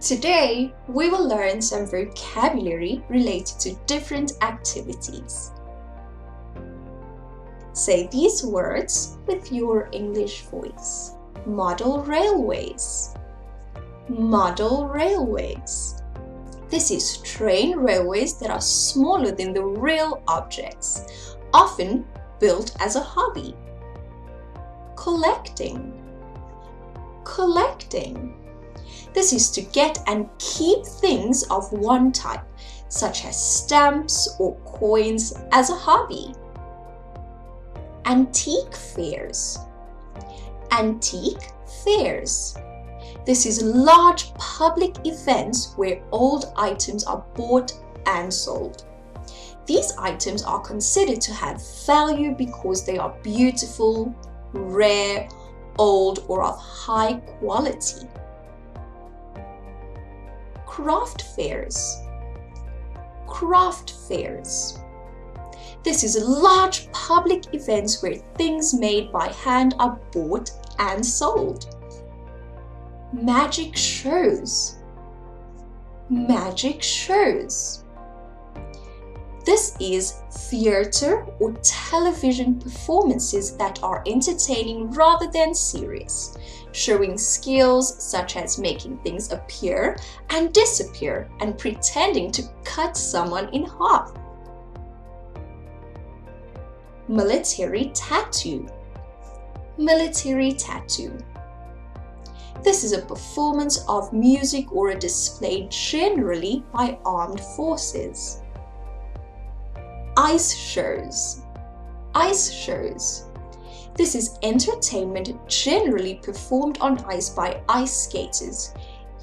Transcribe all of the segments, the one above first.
Today, we will learn some vocabulary related to different activities. Say these words with your English voice. Model railways. Model railways. This is train railways that are smaller than the real objects, often built as a hobby. Collecting. Collecting. This is to get and keep things of one type, such as stamps or coins, as a hobby. Antique fairs. Antique fairs. This is large public events where old items are bought and sold. These items are considered to have value because they are beautiful, rare, old, or of high quality. Craft fairs. Craft fairs. This is large public events where things made by hand are bought and sold. Magic shows. Magic shows. This is theatre or television performances that are entertaining rather than serious, showing skills such as making things appear and disappear and pretending to cut someone in half. Military tattoo. Military tattoo. This is a performance of music or a display generally by armed forces. Ice shows. Ice shows. This is entertainment generally performed on ice by ice skaters,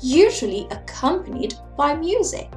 usually accompanied by music.